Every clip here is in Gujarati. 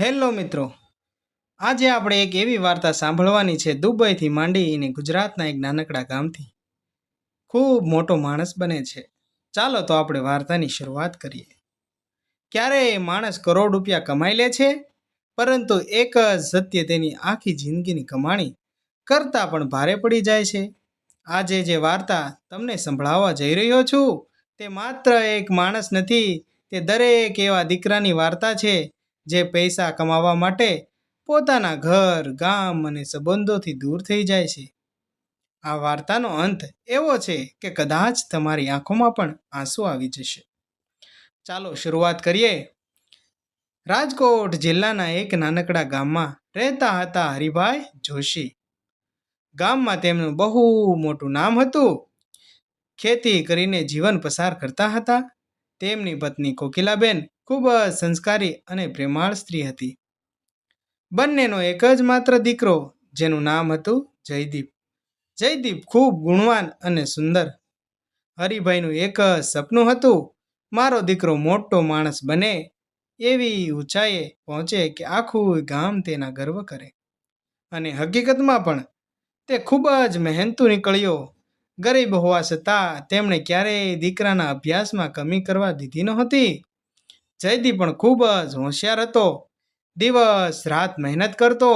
હેલો મિત્રો, આજે આપણે એક એવી વાર્તા સાંભળવાની છે દુબઈથી માંડીને ગુજરાતના એક નાનકડા ગામથી ખૂબ મોટો માણસ બને છે. ચાલો તો આપણે વાર્તાની શરૂઆત કરીએ. ક્યારેય માણસ કરોડ રૂપિયા કમાઈ લે છે, પરંતુ એક જ સત્ય તેની આખી જિંદગીની કમાણી કરતાં પણ ભારે પડી જાય છે. આજે જે વાર્તા તમને સંભળાવવા જઈ રહ્યો છું તે માત્ર એક માણસ નથી, તે દરેક એવા દીકરાની વાર્તા છે જે પૈસા કમાવા માટે પોતાના ઘર, ગામ અને સંબંધોથી દૂર થઈ જાય છે. આ વાર્તાનો અંત એવો છે કે કદાચ તમારી આંખોમાં પણ આંસુ આવી જશે. ચાલો શરૂઆત કરીએ. રાજકોટ જિલ્લાના એક નાનકડા ગામમાં રહેતા હતા હરિભાઈ જોશી. ગામમાં તેમનું બહુ મોટું નામ હતું. ખેતી કરીને જીવન પસાર કરતા હતા. તેમની પત્ની કોકિલાબેન ખૂબ જ સંસ્કારી અને પ્રેમાળ સ્ત્રી હતી. બંનેનો એક જ માત્ર દીકરો, જેનું નામ હતું જયદીપ. જયદીપ ખૂબ ગુણવાન અને સુંદર. હરિભાઈનું એક જ સપનું હતું, મારો દીકરો મોટો માણસ બને, એવી ઊંચાઈએ પહોંચે કે આખું ગામ તેના ગર્વ કરે. અને હકીકતમાં પણ તે ખૂબ જ મહેનતુ નીકળ્યો. ગરીબ હોવા છતાં તેમણે ક્યારેય દીકરાના અભ્યાસમાં કમી કરવા દીધી નહોતી. જયદીપ પણ ખૂબ જ હોશિયાર હતો. દિવસ રાત મહેનત કરતો.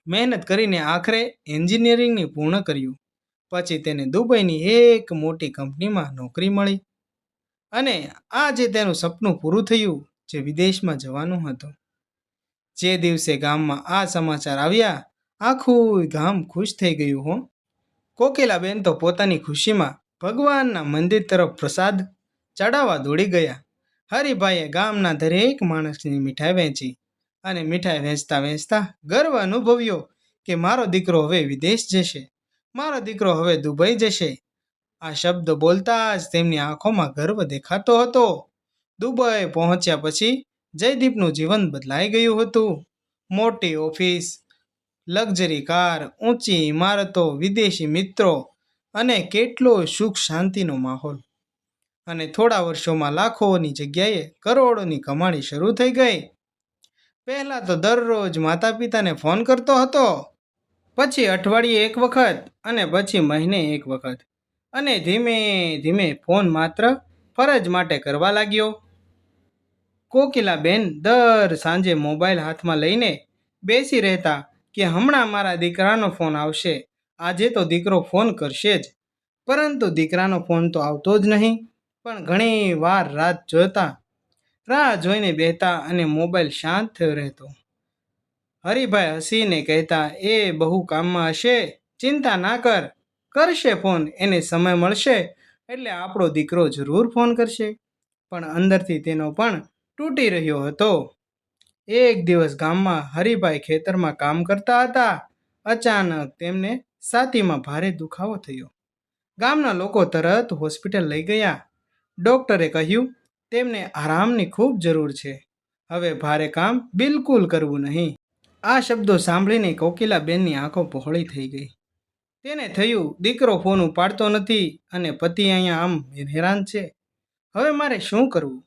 મહેનત કરીને આખરે એન્જિનિયરિંગની પૂર્ણ કર્યું. પછી તેને દુબઈની એક મોટી કંપનીમાં નોકરી મળી. અને આજે તેનું સપનું પૂરું થયું, જે વિદેશમાં જવાનું હતું. જે દિવસે ગામમાં આ સમાચાર આવ્યા, આખું ગામ ખુશ થઈ ગયું હો. કોકિલાબેન તો પોતાની ખુશીમાં ભગવાનના મંદિર તરફ પ્રસાદ ચડાવવા દોડી ગયા. હરિભાઈએ ગામના દરેક માણસની મીઠાઈ વહેંચી અને મીઠાઈ વહેંચતા વહેંચતા ગર્વ અનુભવ્યો કે મારો દીકરો હવે વિદેશ જશે, મારો દીકરો હવે દુબઈ જશે. આ શબ્દ બોલતા જ તેમની આંખોમાં ગર્વ દેખાતો હતો. દુબઈ પહોંચ્યા પછી જયદીપનું જીવન બદલાઈ ગયું હતું. મોટી ઓફિસ, લક્ઝરી કાર, ઊંચી ઇમારતો, વિદેશી મિત્રો અને કેટલો સુખ શાંતિનો માહોલ. અને થોડા વર્ષોમાં લાખોની જગ્યાએ કરોડોની કમાણી શરૂ થઈ ગઈ. પહેલાં તો દરરોજ માતા પિતાને ફોન કરતો હતો, પછી અઠવાડિયે એક વખત અને પછી મહિને એક વખત. અને ધીમે ધીમે ફોન માત્ર ફરજ માટે કરવા લાગ્યો. કોકિલાબેન દર સાંજે મોબાઈલ હાથમાં લઈને બેસી રહેતા કે હમણાં મારા દીકરાનો ફોન આવશે, આજે તો દીકરો ફોન કરશે જ. પરંતુ દીકરાનો ફોન તો આવતો જ નહીં. પણ ઘણી વાર રાહ જોઈને બેહતા અને મોબાઈલ શાંત થયો રહેતો. હરિભાઈ હસીને કહેતા, એ બહુ કામમાં હશે, ચિંતા ના કર, કરશે ફોન, એને સમય મળશે એટલે આપણો દીકરો જરૂર ફોન કરશે. પણ અંદરથી તેનો પણ તૂટી રહ્યો હતો. એક દિવસ ગામમાં હરિભાઈ ખેતરમાં કામ કરતા હતા. અચાનક તેમને છાતીમાં ભારે દુખાવો થયો. ગામના લોકો તરત હોસ્પિટલ લઈ ગયા. ડૉક્ટરે કહ્યું, તેમને આરામની ખૂબ જરૂર છે, હવે ભારે કામ બિલકુલ કરવું નહીં. આ શબ્દો સાંભળીને કોકિલાબેનની આંખો પહોળી થઈ ગઈ. તેને થયું, દીકરો ફોન ઉપાડતો નથી અને પતિ અહીંયા આમ હેરાન છે. હવે મારે શું કરવું?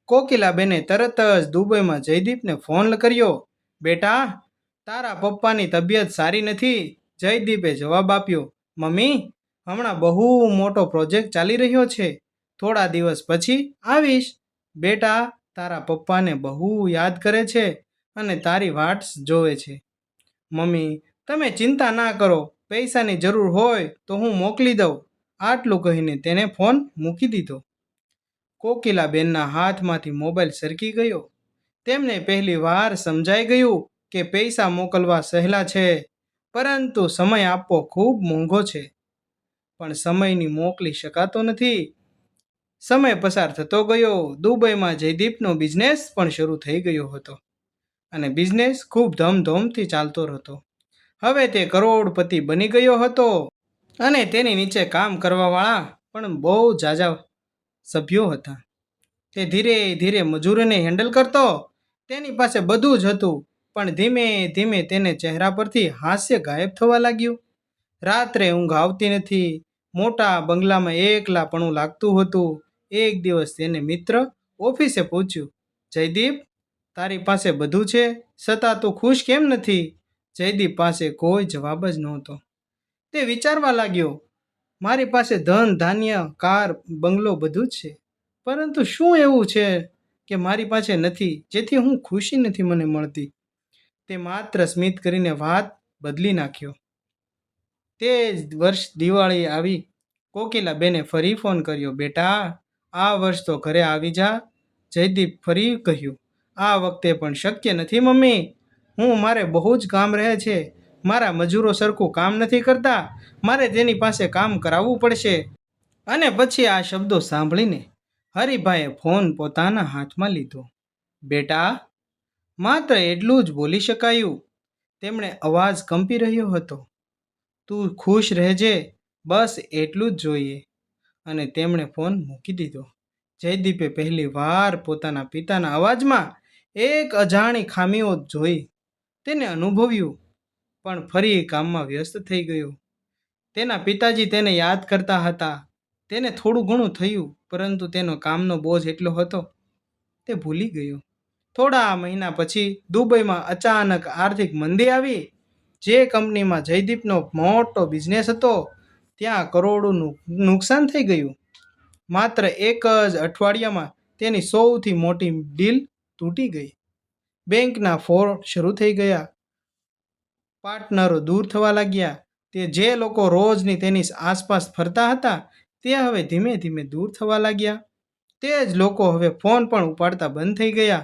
કોકિલાબેને તરત જ દુબઈમાં જયદીપને ફોન કર્યો. બેટા, તારા પપ્પાની તબિયત સારી નથી. જયદીપે જવાબ આપ્યો, મમ્મી, હમણાં બહુ મોટો પ્રોજેક્ટ ચાલી રહ્યો છે, થોડા દિવસ પછી આવીશ. બેટા, તારા પપ્પાને બહુ યાદ કરે છે અને તારી વાટ જોવે છે. મમ્મી, તમે ચિંતા ના કરો, પૈસાની જરૂર હોય તો હું મોકલી દઉં. આટલું કહીને તેને ફોન મૂકી દીધો. કોકિલાબેનના હાથમાંથી મોબાઈલ સરકી ગયો. તેમને પહેલી વાર સમજાઈ ગયું કે પૈસા મોકલવા સહેલા છે, પરંતુ સમય આપવો ખૂબ મોંઘો છે. પણ સમયની મોકલી શકાતો નથી. સમય પસાર થતો ગયો. દુબઈમાં જયદીપનો બિઝનેસ પણ શરૂ થઈ ગયો હતો અને બિઝનેસ ખૂબ ધમધમથી ચાલતો હતો. હવે તે કરોડપતિ બની ગયો હતો અને તેની નીચે કામ કરવાવાળા પણ બહુ ઝાઝા સભ્યો હતા. તે ધીરે ધીરે મજૂરોને હેન્ડલ કરતો. તેની પાસે બધું જ હતું, પણ ધીમે ધીમે તેને ચહેરા પરથી હાસ્ય ગાયબ થવા લાગ્યું. રાત્રે ઊંઘ આવતી નથી. મોટા બંગલામાં એકલાપણું લાગતું હતું. એક દિવસ તેને મિત્ર ઓફિસે પૂછ્યું, જયદીપ, તારી પાસે બધું છે, છતાં તું ખુશ કેમ નથી? જયદીપ પાસે કોઈ જવાબ જ નહોતો. તે વિચારવા લાગ્યો, મારી પાસે ધન, ધાન્ય, કાર, બંગલો બધું જ છે. પરંતુ શું એવું છે કે મારી પાસે નથી, જેથી હું ખુશી નથી મને મળતી? તે માત્ર સ્મિત કરીને વાત બદલી નાખ્યો. તે જ વર્ષ દિવાળી આવી. કોકિલાબેને ફરી ફોન કર્યો. બેટા, આ વર્ષ તો ઘરે આવી જા. જયદીપ ફરી કહ્યું, આ વખતે પણ શક્ય નથી મમ્મી. મારે બહુ જ કામ રહે છે. મારા મજૂરો સરખું કામ નથી કરતા. મારે તેની પાસે કામ કરાવવું પડશે. અને પછી આ શબ્દો સાંભળીને હરિભાઈએ ફોન પોતાના હાથમાં લીધો. બેટા, માત્ર એટલું જ બોલી શકાયું. તેમણે અવાજ કંપી રહ્યો હતો. તું ખુશ રહેજે, બસ એટલું જ જોઈએ. અને તેમણે ફોન મૂકી દીધો. જયદીપે પહેલી વાર પોતાના પિતાના અવાજમાં એક અજાણી ખામીઓ જોઈ. તેને અનુભવ્યું, પણ ફરી કામમાં વ્યસ્ત થઈ ગયો. તેના પિતાજી તેને યાદ કરતા હતા. તેને થોડું ઘણું થયું, પરંતુ તેનો કામનો બોજ એટલો હતો, તે ભૂલી ગયો. થોડા મહિના પછી દુબઈમાં અચાનક આર્થિક મંદી આવી. જે કંપનીમાં જયદીપનો મોટો બિઝનેસ હતો, ત્યાં કરોડોનું નુકસાન થઈ ગયું. માત્ર એક જ અઠવાડિયામાં તેની સૌથી મોટી ડીલ તૂટી ગઈ. બેંકના ફ્રોડ શરૂ થઈ ગયા. પાર્ટનરો દૂર થવા લાગ્યા. તે જે લોકો રોજની તેની આસપાસ ફરતા હતા, તે હવે ધીમે ધીમે દૂર થવા લાગ્યા. તે જ લોકો હવે ફોન પણ ઉપાડતા બંધ થઈ ગયા.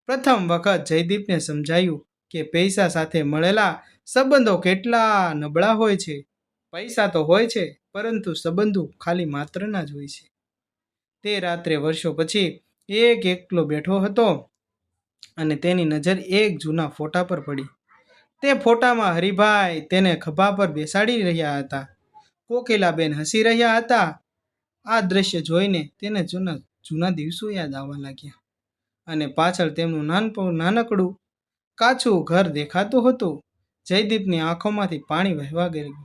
પ્રથમ વખત જયદીપને સમજાયું કે પૈસા સાથે મળેલા સંબંધો કેટલા નબળા હોય છે. પૈસા તો હોય છે, પરંતુ સંબંધો ખાલી માત્રના જ હોય છે. તે રાત્રે વર્ષો પછી એકલો બેઠો હતો અને તેની નજર એક જૂના ફોટા પર પડી. તે ફોટામાં હરિભાઈ તેને ખભા પર બેસાડી રહ્યા હતા. કોકિલાબેન હસી રહ્યા હતા. આ દ્રશ્ય જોઈને તેને જૂના દિવસો યાદ આવવા લાગ્યા. અને પાછળ તેમનું નાનકડું કાચું ઘર દેખાતું હતું. જયદીપની આંખોમાંથી પાણી વહેવા ગયું.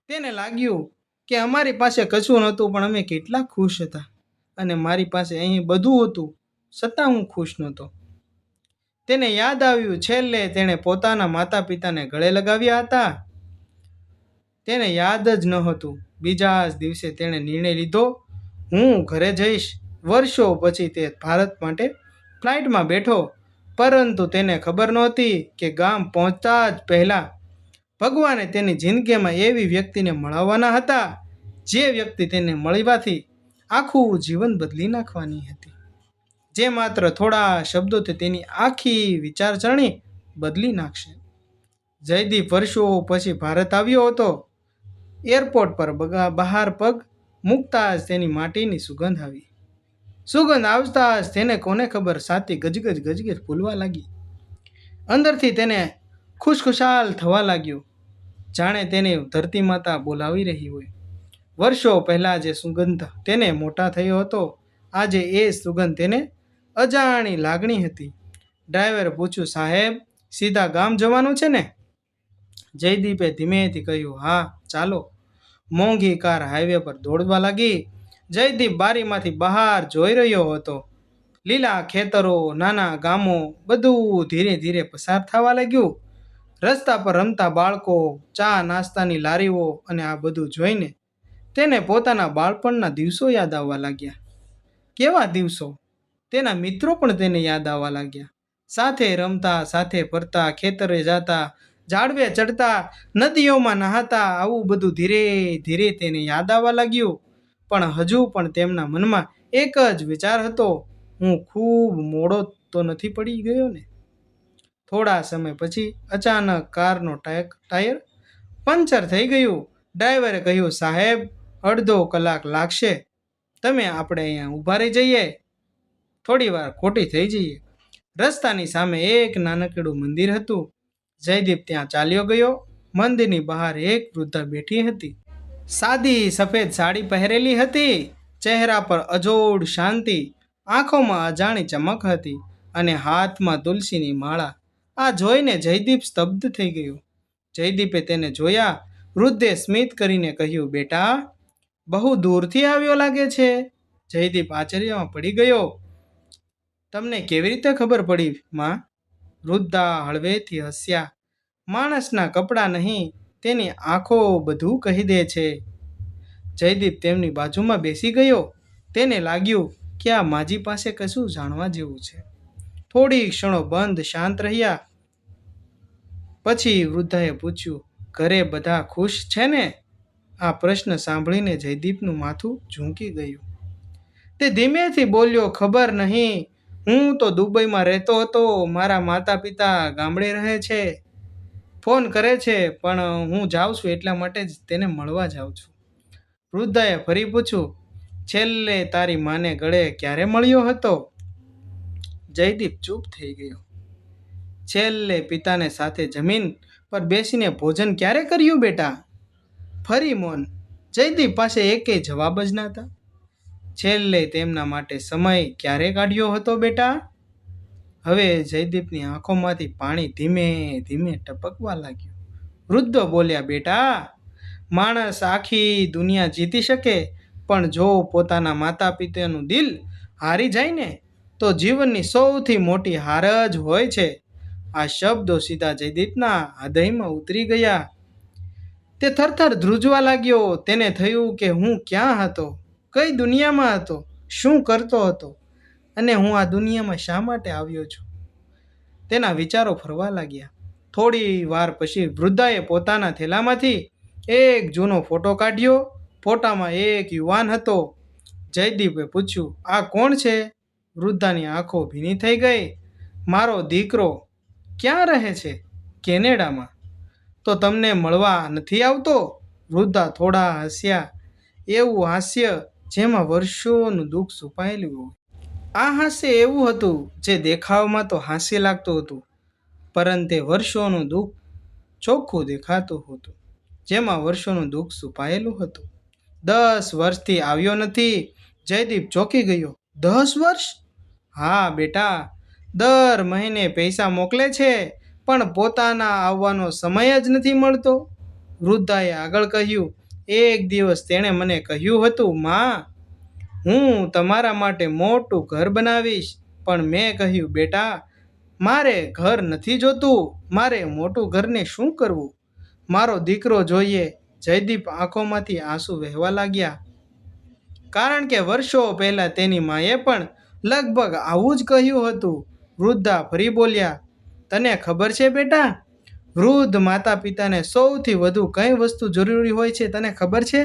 તેને લાગ્યું કે અમારી પાસે કશું નહોતું, પણ અમે કેટલા ખુશ હતા. અને મારી પાસે અહીં બધું હતું, છતાં હું ખુશ નહોતો. તેને યાદ આવ્યું, છેલ્લે તેણે પોતાના માતા પિતાને ગળે લગાવ્યા હતા. તેને યાદ જ નહોતું. બીજા જ દિવસે તેણે નિર્ણય લીધો, હું ઘરે જઈશ. વર્ષો પછી તે ભારત માટે ફ્લાઇટમાં બેઠો, પરંતુ તેને ખબર નહોતી કે ગામ પહોંચતા જ પહેલા ભગવાને તેની જિંદગીમાં એવી વ્યક્તિને મળવાના હતા, જે વ્યક્તિ તેને મળવાથી આખું જીવન બદલી નાખવાની હતી. જે માત્ર થોડા શબ્દોથી તેની આખી વિચારસરણી બદલી નાખશે. જયદીપ વર્ષો પછી ભારત આવ્યો હતો. એરપોર્ટ પર બહાર પગ મૂકતા જ તેની માટીની સુગંધ આવી. સુગંધ આવતા જ તેને કોને ખબર છાતી ગજગજ ફૂલવા લાગી. અંદરથી તેને ખુશખુશાલ થવા લાગ્યું, જાણે તેને ધરતી માતા બોલાવી રહી હોય. વર્ષો પહેલા જે સુગંધ તેને મોટા થયો હતો, આજે એ સુગંધ તેને અજાણી લાગણી હતી. ડ્રાઈવરે પૂછ્યું, સાહેબ, સીધા ગામ જવાનું છે ને? જયદીપે ધીમેથી કહ્યું, હા, ચાલો. મોંઘી કાર હાઈવે પર દોડવા લાગી. જયદીપ બારીમાંથી બહાર જોઈ રહ્યો હતો. લીલા ખેતરો, નાના ગામો, બધું ધીરે ધીરે પસાર થવા લાગ્યું. રસ્તા પર રમતા બાળકો, ચા નાસ્તાની લારીઓ, અને આ બધું જોઈને તેને પોતાના બાળપણના દિવસો યાદ આવવા લાગ્યા. કેવા દિવસો! તેના મિત્રો પણ તેને યાદ આવવા લાગ્યા. સાથે રમતા, સાથે ફરતા, ખેતરે જતા, ઝાડવે ચડતા, નદીઓમાં નહાતા, આવું બધું ધીરે ધીરે તેને યાદ આવવા લાગ્યું. પણ હજુ પણ તેમના મનમાં એક જ વિચાર હતો, હું ખૂબ મોડો તો નથી પડી ગયો ને? થોડા સમય પછી અચાનક કારનો ટાયર પંચર થઈ ગયું. ડ્રાઈવરે કહ્યું, સાહેબ, અડધો કલાક લાગશે. આપણે અહીંયા ઊભા રહી જઈએ, થોડી વાર ખોટી થઈ જઈએ. રસ્તાની સામે એક નાનકડું મંદિર હતું. જયદીપ ત્યાં ચાલ્યો ગયો. મંદિરની બહાર એક વૃદ્ધા બેઠી હતી. સાદી સફેદ સાડી પહેરેલી હતી. ચહેરા પર અજોડ શાંતિ, આંખોમાં અજાણી ચમક હતી, અને હાથમાં તુલસીની માળા. આ જોઈને જયદીપ સ્તબ્ધ થઈ ગયો. જયદીપે તેને જોયા. વૃદ્ધે સ્મિત કરીને કહ્યું, બેટા, બહુ દૂરથી આવ્યો લાગે છે. જયદીપ આશ્ચર્યમાં પડી ગયો. તમને કેવી રીતે ખબર પડી માં? વૃદ્ધા હળવેથી હસ્યા. માણસના કપડાં નહીં, તેની આંખો બધું કહી દે છે. જયદીપ તેમની બાજુમાં બેસી ગયો. તેને લાગ્યું કે આ માજી પાસે કશું જાણવા જેવું છે. થોડી ક્ષણો બંધ શાંત રહ્યા. પછી વૃદ્ધાએ પૂછ્યું, ઘરે બધા ખુશ છે ને? આ પ્રશ્ન સાંભળીને જયદીપનું માથું ઝૂંકી ગયું. તે ધીમેથી બોલ્યો, ખબર નહીં. હું તો દુબઈમાં રહેતો હતો. મારા માતા પિતા ગામડે રહે છે. ફોન કરે છે, પણ હું જાઉં છું એટલા માટે જ તેને મળવા જાઉં છું. વૃદ્ધાએ ફરી પૂછ્યું, છેલ્લે તારી માને ગળે ક્યારે મળ્યો હતો? જયદીપ ચૂપ થઈ ગયો. છેલ્લે પિતાને સાથે જમીન પર બેસીને ભોજન ક્યારે કર્યું બેટા? ફરી મૌન. જયદીપ પાસે એકેય જવાબ જ ન હતા. છેલ્લે તેમના માટે સમય ક્યારે કાઢ્યો હતો બેટા? હવે જયદીપની આંખોમાંથી પાણી ધીમે ધીમે ટપકવા લાગ્યું. વૃદ્ધો બોલ્યા, બેટા, માણસ આખી દુનિયા જીતી શકે, પણ જો પોતાના માતા પિતાનું દિલ હારી જાય ને, તો જીવનની સૌથી મોટી હાર જ હોય છે. આ શબ્દો સીધા જયદીપના હૃદયમાં ઉતરી ગયા. તે થરથર ધ્રુજવા લાગ્યો. તેને થયું કે હું ક્યાં હતો, કઈ દુનિયામાં હતો, શું કરતો હતો, અને હું આ દુનિયામાં શા માટે આવ્યો છું? તેના વિચારો ફરવા લાગ્યા. થોડી વાર પછી વૃદ્ધાએ પોતાના થેલામાંથી એક જૂનો ફોટો કાઢ્યો. ફોટામાં એક યુવાન હતો. જયદીપે પૂછ્યું, આ કોણ છે? વૃદ્ધાની આંખો ભીની થઈ ગઈ. મારો દીકરો. ક્યાં રહે છે? કેનેડામાં. તો તમને મળવા નથી આવતો? વૃદ્ધા થોડા હસ્યા. એવું હાસ્ય જેમાં વર્ષોનું દુઃખ છુપાયેલું હોય. આ હાસ્ય એવું હતું જે દેખાવમાં તો હાસ્ય લાગતું હતું, પરંતુ તે વર્ષોનું દુઃખ ચોખ્ખું દેખાતું હતું, જેમાં વર્ષોનું દુઃખ છુપાયેલું હતું. 10 વર્ષથી આવ્યો નથી. જયદીપ ચોંકી ગયો. 10 વર્ષ? હા બેટા, દર મહિને પૈસા મોકલે છે, પણ પોતાના આવવાનો સમય જ નથી મળતો. વૃદ્ધાએ આગળ કહ્યું, એક દિવસ તેણે મને કહ્યું હતું, માં, હું તમારા માટે મોટું ઘર બનાવીશ. પણ મેં કહ્યું, બેટા, મારે ઘર નથી જોતું. મારે મોટું ઘરને શું કરવું? મારો દીકરો જોઈએ. જયદીપ આંખોમાંથી આંસુ વહેવા લાગ્યા. કારણ કે વર્ષો પહેલા તેની માએ પણ લગભગ આવું જ કહ્યું હતું. વૃદ્ધા ફરી બોલ્યા, તને ખબર છે બેટા, વૃદ્ધ માતા પિતાને સૌથી વધુ કઈ વસ્તુ જરૂરી હોય છે તને ખબર છે?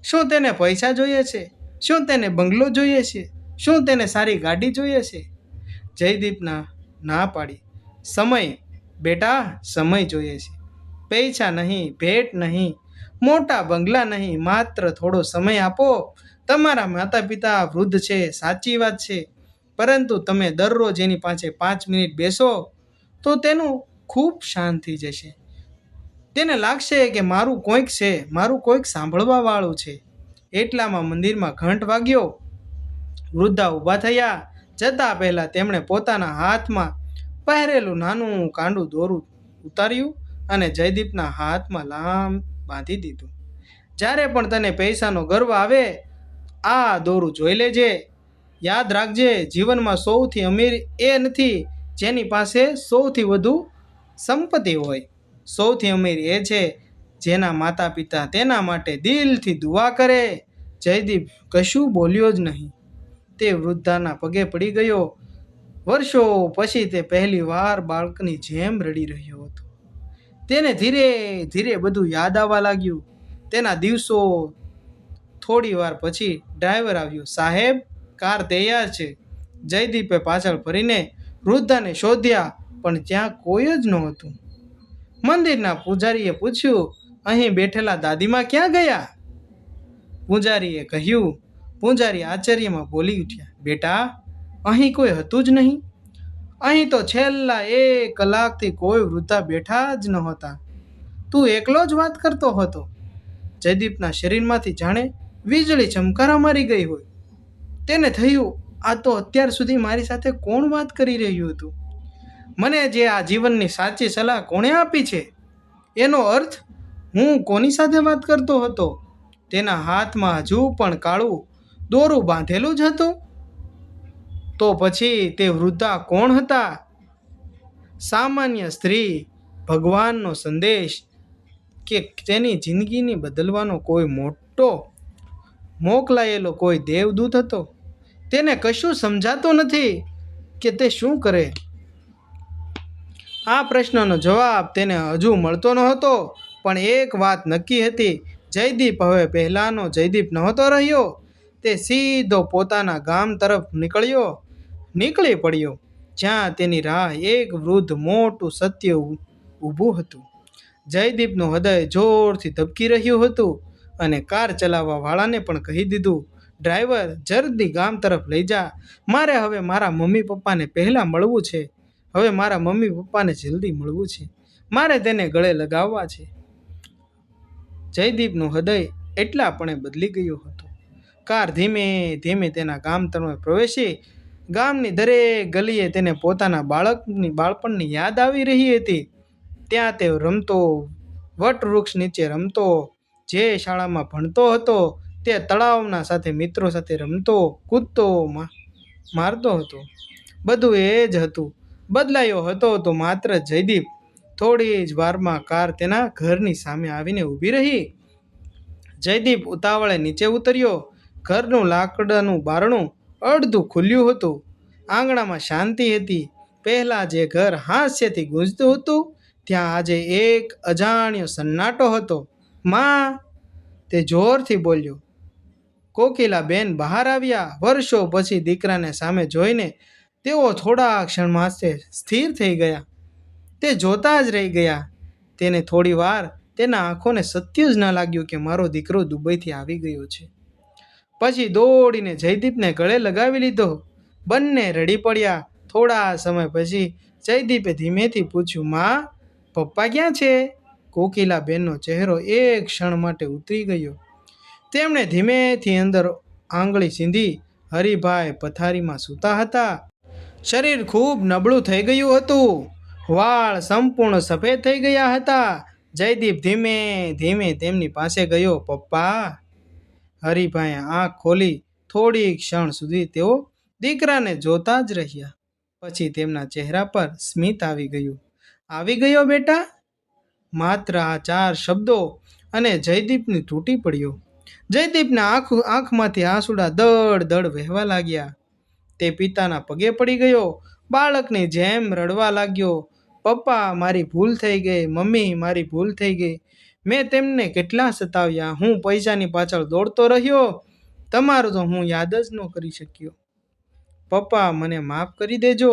શું તેને પૈસા જોઈએ છે? શું તેને બંગલો જોઈએ છે? શું તેને સારી ગાડી જોઈએ છે? જયદીપના ના પાડી. સમય બેટા, સમય જોઈએ છે. પૈસા નહીં, ભેટ નહીં, મોટા બંગલા નહીં, માત્ર થોડો સમય આપો. તમારા માતા પિતા વૃદ્ધ છે, સાચી વાત છે, પરંતુ તમે દરરોજ એની પાસે 5 મિનિટ બેસો તો તેનું ખૂબ શાંત થઈ જશે. તેને લાગશે કે મારું કોઈક છે, મારું કોઈક સાંભળવા વાળું છે. એટલામાં મંદિરમાં ઘંટ વાગ્યો. વૃદ્ધા ઊભા થયા. જતા પહેલા તેમણે પોતાના હાથમાં પહેરેલું નાનું કાંડું દોરું ઉતાર્યું અને જયદીપના હાથમાં લાંબ બાંધી દીધું. જ્યારે પણ તને પૈસાનો ગર્વ આવે, આ દોરું જોઈ લેજે. યાદ રાખજે, જીવનમાં સૌથી અમીર એ નથી જેની પાસે સૌથી વધુ સંપત્તિ હોય. સૌથી અમીર એ છે જેના માતા પિતા તેના માટે દિલથી દુઆ કરે. જયદીપ કશું બોલ્યો જ નહીં. તે વૃદ્ધાના પગે પડી ગયો. વર્ષો પછી તે પહેલી વાર બાળકની જેમ રડી રહ્યો હતો. તેને ધીરે ધીરે બધું યાદ આવવા લાગ્યું. તેના દિવસો. થોડી વાર પછી ડ્રાઈવર આવ્યો. સાહેબ, કાર તૈયાર છે. જયદીપે પાછળ ફરીને વૃદ્ધાને શોધ્યા, પણ ત્યાં કોઈ જ નહોતું. મંદિરના પૂજારીએ પૂછ્યું, અહીં બેઠેલા દાદીમાં ક્યાં ગયા? પૂજારીએ કહ્યું. પૂજારી આશ્ચર્યમાં બોલી ઉઠ્યા, બેટા, અહીં કોઈ હતું જ નહીં. અહીં તો છેલ્લા 1 કલાકથી કોઈ વૃદ્ધા બેઠા જ નહોતા. તું એકલો જ વાત કરતો હતો. જયદીપના શરીરમાંથી જાણે વીજળી ચમકારા મારી ગઈ હોય. તેને થયું, આ તો અત્યાર સુધી મારી સાથે કોણ વાત કરી રહ્યું હતું? મને જે આ જીવનની સાચી સલાહ કોણે આપી છે? એનો અર્થ હું કોની સાથે વાત કરતો હતો? તેના હાથમાં હજુ પણ કાળું દોરું બાંધેલું જ હતું. તો પછી તે વૃદ્ધા કોણ હતા? સામાન્ય સ્ત્રી, ભગવાનનો સંદેશ, કે તેની જિંદગીને બદલવાનો કોઈ મોટો મોકલાયેલો કોઈ દેવદૂત હતો? તેને કશું સમજાતું નથી કે તે શું કરે. આ પ્રશ્નનો જવાબ તેને હજુ મળતો નહોતો. પણ એક વાત નક્કી હતી, જયદીપ હવે પહેલાંનો જયદીપ નહોતો રહ્યો. તે સીધો પોતાના ગામ તરફ નીકળી પડ્યો, જ્યાં તેની રાહ એક વૃદ્ધ મોટું સત્ય ઊભું હતું. જયદીપનું હૃદય જોરથી ધબકી રહ્યું હતું અને કાર ચલાવવા વાળાને પણ કહી દીધું, ડ્રાઈવર, જલ્દી ગામ તરફ લઈ જા. મારે હવે મારા મમ્મી પપ્પાને પહેલાં મળવું છે. હવે મારા મમ્મી પપ્પાને જલ્દી મળવું છે. મારે તેને ગળે લગાવવા છે. જયદીપનું હૃદય એટલાપણે બદલી ગયું હતું. કાર ધીમે ધીમે તેના ગામ તરફ પ્રવેશી. ગામની દરેક ગલીએ તેને પોતાના બાળપણની યાદ આવી રહી હતી. ત્યાં તે રમતો, વટવૃક્ષ નીચે રમતો, જે શાળામાં ભણતો હતો તે તળાવના સાથે મિત્રો સાથે રમતો, કૂદતો, મારતો હતો. બધું એ જ હતું. બદલાયો હતો તો માત્ર જયદીપ. થોડી જ વારમાં કાર તેના ઘરની સામે આવીને ઊભી રહી. જયદીપ ઉતાવળે નીચે ઉતર્યો. ઘરનું લાકડાનું બારણું અડધું ખુલ્યું હતું. આંગણામાં શાંતિ હતી. પહેલાં જે ઘર હાસ્યથી ગૂંજતું હતું, ત્યાં આજે એક અજાણ્યો સન્નાટો હતો. માં, તે જોરથી બોલ્યો. કોકિલાબેન બહાર આવ્યા. વર્ષો પછી દીકરાને સામે જોઈને તેઓ થોડા ક્ષણ માટે સ્થિર થઈ ગયા. તે જોતા જ રહી ગયા. તેને થોડી વાર તેના આંખોને સત્ય જ ન લાગ્યું કે મારો દીકરો દુબઈથી આવી ગયો છે. પછી દોડીને જયદીપને ગળે લગાવી લીધો. બંને રડી પડ્યા. થોડા સમય પછી જયદીપે ધીમેથી પૂછ્યું, માં, પપ્પા ક્યાં છે? કોકિલાબેનનો ચહેરો એક ક્ષણ માટે ઉતરી ગયો. તેમણે ધીમેથી અંદર આંગળી સીધી. હરિભાઈ પથારીમાં સૂતા હતા. શરીર ખૂબ નબળું થઈ ગયું હતું. વાળ સંપૂર્ણ સફેદ થઈ ગયા હતા. જયદીપ ધીમે ધીમે તેમની પાસે ગયો. પપ્પા. હરિભાઈએ આંખ ખોલી. થોડી ક્ષણ સુધી તેઓ દીકરાને જોતા જ રહ્યા. પછી તેમના ચહેરા પર સ્મિત આવી ગયું. આવી ગયો બેટા? માત્ર આ 4 શબ્દો અને જયદીપને તૂટી પડ્યો. જયદીપના આંખમાંથી આંસુડા દળ દળ વહેવા લાગ્યા. તે પિતાના પગે પડી ગયો. બાળકની જેમ રડવા લાગ્યો. પપ્પા, મારી ભૂલ થઈ ગઈ. મમ્મી, મારી ભૂલ થઈ ગઈ. મેં તેમને કેટલા સતાવ્યા. હું પૈસાની પાછળ દોડતો રહ્યો. તમારું તો હું યાદ જ ન કરી શક્યો. પપ્પા, મને માફ કરી દેજો.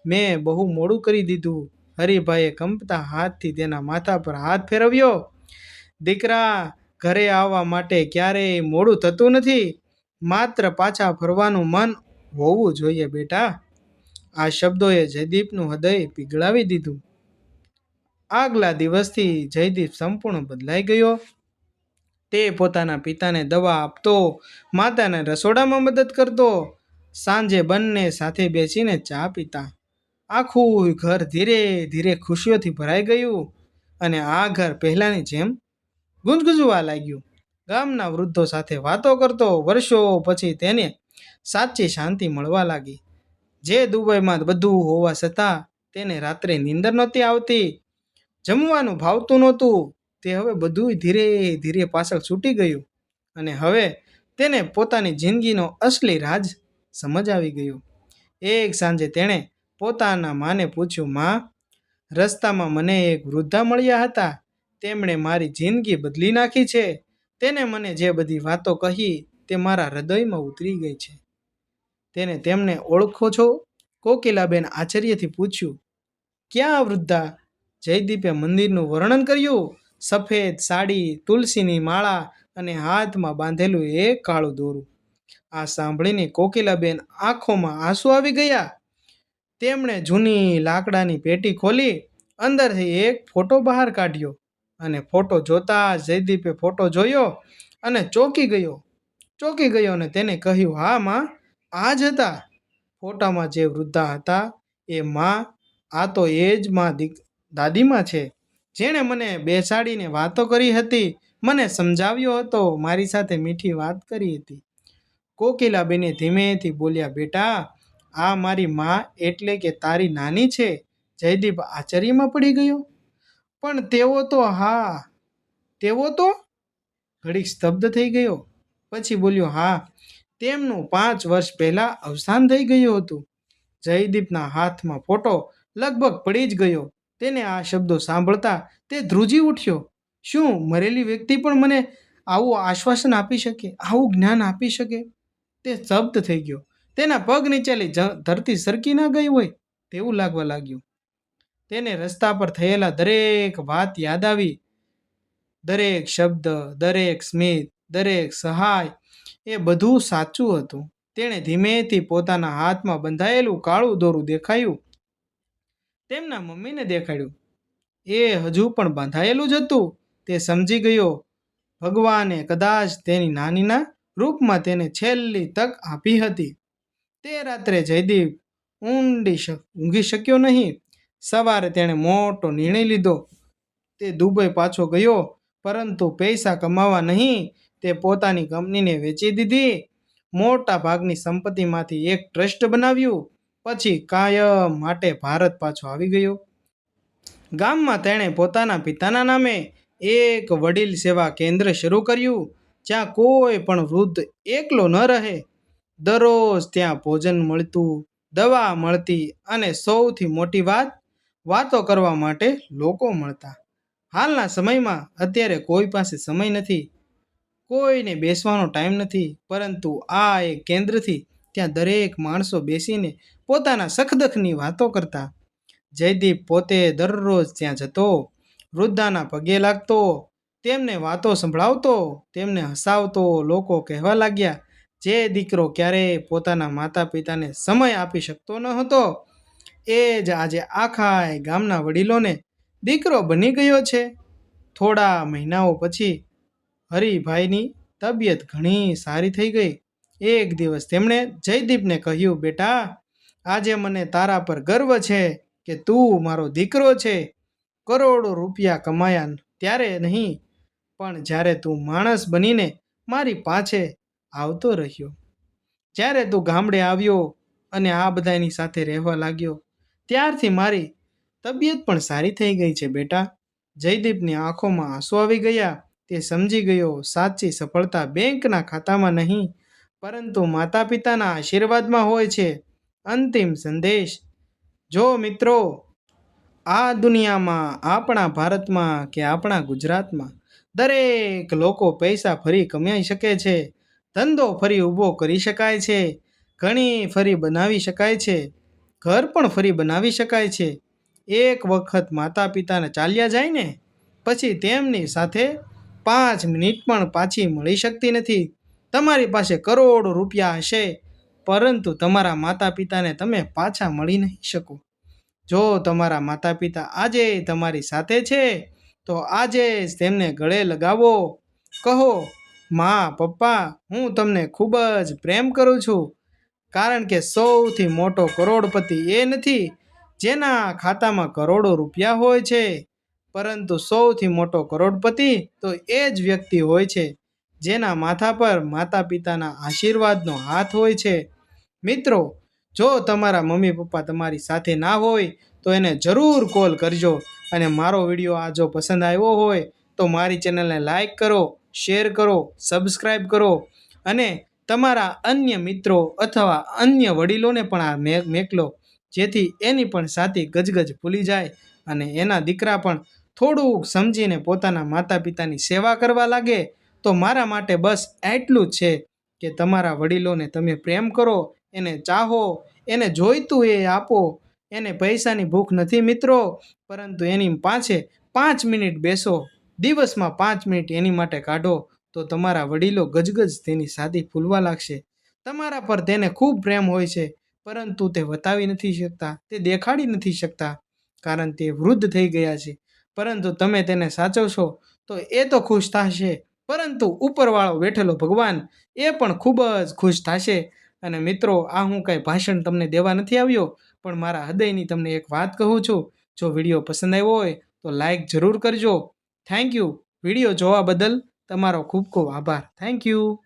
મેં બહુ મોડું કરી દીધું. હરિભાઈએ કંપતા હાથથી તેના માથા પર હાથ ફેરવ્યો. દીકરા, ઘરે આવવા માટે ક્યારેય મોડું થતું નથી. માત્ર પાછા ફરવાનું મન હોવું જોઈએ બેટા. આ શબ્દોએ જયદીપનું હૃદય પીગળાવી દીધું. આગલા દિવસથી જયદીપ સંપૂર્ણ બદલાઈ ગયો. તે પોતાના પિતાને દવા આપતો, માતાને રસોડામાં મદદ કરતો. સાંજે બંને સાથે બેસીને ચા પીતા. આખું ઘર ધીરે ધીરે ખુશીઓથી ભરાઈ ગયું અને આ ઘર પહેલાંની જેમ ગુંજગુંજવા લાગ્યું. ગામના વૃદ્ધો સાથે વાતો કરતો. વર્ષો પછી તેને સાચી શાંતિ મળવા લાગી. જે દુબઈમાં બધું હોવા છતાં તેને રાત્રે નીંદર નહોતી આવતી. જમવાનું ભાવતું નહોતું. તે હવે બધું ધીરે ધીરે પાછળ છૂટી ગયું અને હવે તેને પોતાની જિંદગીનો અસલી રાજ સમજ આવી ગયો. એક સાંજે તેણે પોતાના માને પૂછ્યું, માં, રસ્તામાં મને એક વૃદ્ધા મળ્યા હતા. તેમણે મારી જિંદગી બદલી નાખી છે. તેને મને જે બધી વાતો કહી તે મારા હૃદયમાં ઉતરી ગઈ છે. તેમને ઓળખો છો? કોકિલાબેન આશ્ચર્યથી પૂછ્યું. ક્યાં વૃદ્ધા? જયદીપે મંદિરનું વર્ણન કર્યું. સફેદ સાડી, તુલસીની માળા અને હાથમાં બાંધેલું એક કાળું દોરું. આ સાંભળીને કોકિલાબેન આંખોમાં આંસુ આવી ગયા. તેમણે જૂની લાકડાની પેટી ખોલી અંદરથી એક ફોટો બહાર કાઢ્યો અને ફોટો જોતા જયદીપે ફોટો જોયો અને ચોંકી ગયો અને તેને કહ્યું, હા માં, આ જ હતા. ફોટામાં જે વૃદ્ધા હતા એ માં. આ તો એ જ દાદીમાં છે, જેણે મને બેસાડીને વાતો કરી હતી, મને સમજાવ્યો હતો, મારી સાથે મીઠી વાત કરી હતી. કોકિલાબેને ધીમેથી બોલ્યા, બેટા, આ મારી માં એટલે કે તારી નાની છે? જયદીપ આશ્ચર્યમાં પડી ગયો. પણ તેઓ તો ઘડીક સ્તબ્ધ થઈ ગયો. પછી બોલ્યો, હા, તેમનું 5 વર્ષ પહેલા અવસાન થઈ ગયું હતું. જયદીપના હાથમાં ફોટો લગભગ પડી જ ગયો. તેને આ શબ્દો સાંભળતા તે ધ્રુજી ઉઠ્યો. શું મરેલી વ્યક્તિ પણ મને આવું આશ્વાસન આપી શકે, આવું જ્ઞાન આપી શકે? તે સ્તબ્ધ થઈ ગયો. તેના પગ નીચેલી ધરતી સરકી ના ગઈ હોય તેવું લાગવા લાગ્યું. તેને રસ્તા પર થયેલા દરેક વાત યાદ આવી. દરેક શબ્દ, દરેક સ્મિત, દરેક સહાય, એ બધું સાચું હતું. તેણે ધીમેથી પોતાના હાથમાં બંધાયેલું કાળું દોરું દેખાયું. તેમના મમ્મીને દેખાડ્યું. એ હજુ પણ બાંધાયેલું જ હતું. તે સમજી ગયો, ભગવાને કદાચ તેની નાનીના રૂપમાં તેને છેલ્લી તક આપી હતી. તે રાત્રે જયદીપ ઊંઘી શક્યો નહીં. સવારે તેણે મોટો નિર્ણય લીધો. તે દુબઈ પાછો ગયો, પરંતુ પૈસા કમાવા નહીં. તે પોતાની કંપનીને વેચી દીધી. મોટા ભાગની સંપત્તિમાંથી એક ટ્રસ્ટ બનાવ્યું. પછી કાયમ માટે ભારત પાછો આવી ગયો. ગામમાં તેણે પોતાના પિતાના નામે એક વડીલ સેવા કેન્દ્ર શરૂ કર્યું, જ્યાં કોઈ પણ વૃદ્ધ એકલો ન રહે. દરરોજ ત્યાં ભોજન મળતું, દવા મળતી અને સૌથી મોટી વાતો કરવા માટે લોકો મળતા. હાલના સમયમાં અત્યારે કોઈ પાસે સમય નથી, કોઈને બેસવાનો ટાઈમ નથી, પરંતુ આ એક કેન્દ્રથી ત્યાં દરેક માણસો બેસીને પોતાના સખદખની વાતો કરતા. જયદીપ પોતે દરરોજ ત્યાં જતો, વૃદ્ધાના પગે લાગતો, તેમને વાતો સંભળાવતો, તેમને હસાવતો. લોકો કહેવા લાગ્યા, જે દીકરો ક્યારેય પોતાના માતા પિતાને સમય આપી શકતો ન હતો, એ જ આજે આખા ગામના વડીલોને દીકરો બની ગયો છે. થોડા મહિનાઓ પછી હરિભાઈની તબિયત ઘણી સારી થઈ ગઈ. એક દિવસ તેમણે જયદીપને કહ્યું, બેટા, આજે મને તારા પર ગર્વ છે કે તું મારો દીકરો છે. કરોડો રૂપિયા કમાયા ત્યારે નહીં, પણ જ્યારે તું માણસ બનીને મારી પાછે આવતો રહ્યો. જ્યારે તું ગામડે આવ્યો અને આ બધાની સાથે રહેવા લાગ્યો, ત્યારથી મારી તબિયત પણ સારી થઈ ગઈ છે બેટા. જયદીપની આંખોમાં આંસુ આવી ગયા. તે સમજી ગયો, સાચી સફળતા બેંકના ખાતામાં નહીં, પરંતુ માતા પિતાના આશીર્વાદમાં હોય છે. અંતિમ સંદેશ. જો મિત્રો, આ દુનિયામાં, આપણા ભારતમાં કે આપણા ગુજરાતમાં દરેક લોકો પૈસા ફરી કમાઈ શકે છે, ધંધો ફરી ઊભો કરી શકાય છે, ઘણી ફરી બનાવી શકાય છે, ઘર પણ ફરી બનાવી શકાય છે. એક વખત માતા પિતાને ચાલ્યા જાય ને, પછી તેમની સાથે 5 મિનિટ પણ પાછી મળી શકતી નથી. તમારી પાસે કરોડો રૂપિયા હશે, પરંતુ તમારા માતા પિતાને તમે પાછા મળી નહીં શકો. જો તમારા માતા પિતા આજે તમારી સાથે છે, તો આજે જ તેમને ગળે લગાવો. કહો, મા, પપ્પા, હું તમને ખૂબ જ પ્રેમ કરું છું. કારણ કે સૌથી મોટો કરોડપતિ એ નથી જેના ખાતામાં કરોડો રૂપિયા હોય છે, પરંતુ સૌથી મોટો કરોડપતિ તો એ જ વ્યક્તિ હોય છે જેના માથા પર માતા પિતાના આશીર્વાદનો હાથ હોય છે. મિત્રો, જો તમારા મમ્મી પપ્પા તમારી સાથે ના હોય તો એને જરૂર કોલ કરજો. અને મારો વિડીયો આ જો પસંદ આવ્યો હોય તો મારી ચેનલને લાઈક કરો, શેર કરો, સબસ્ક્રાઈબ કરો અને તમારા અન્ય મિત્રો અથવા અન્ય વડીલોને પણ આ મેકલો, જેથી એની પણ સાથી ગજગજ ભૂલી જાય અને એના દીકરા પણ થોડુંક સમજીને પોતાના માતા પિતાની સેવા કરવા લાગે. તો મારા માટે બસ એટલું જ છે કે તમારા વડીલોને તમે પ્રેમ કરો, એને ચાહો, એને જોઈતું એ આપો. એને પૈસાની ભૂખ નથી મિત્રો, પરંતુ એની પાછે 5 મિનિટ બેસો, દિવસમાં 5 મિનિટ એની માટે કાઢો, તો તમારા વડીલો ગજગજ તેની સાથી ફૂલવા લાગશે. તમારા પર તેને ખૂબ પ્રેમ હોય છે, પરંતુ તે બતાવી નથી શકતા, તે દેખાડી નથી શકતા, કારણ તે વૃદ્ધ થઈ ગયા છે. પરંતુ તમે તેને સાચવશો તો એ તો ખુશ થશે, પરંતુ ઉપરવાળો બેઠેલો ભગવાન એ પણ ખૂબ જ ખુશ થશે. અને મિત્રો, આ હું કાંઈ ભાષણ તમને દેવા નથી આવ્યો, પણ મારા હૃદયની તમને એક વાત કહું છું. જો વિડીયો પસંદ આવ્યો હોય તો લાઈક જરૂર કરજો. Thank you. વિડીયો જોવા બદલ તમારો ખૂબ ખૂબ આભાર. Thank you.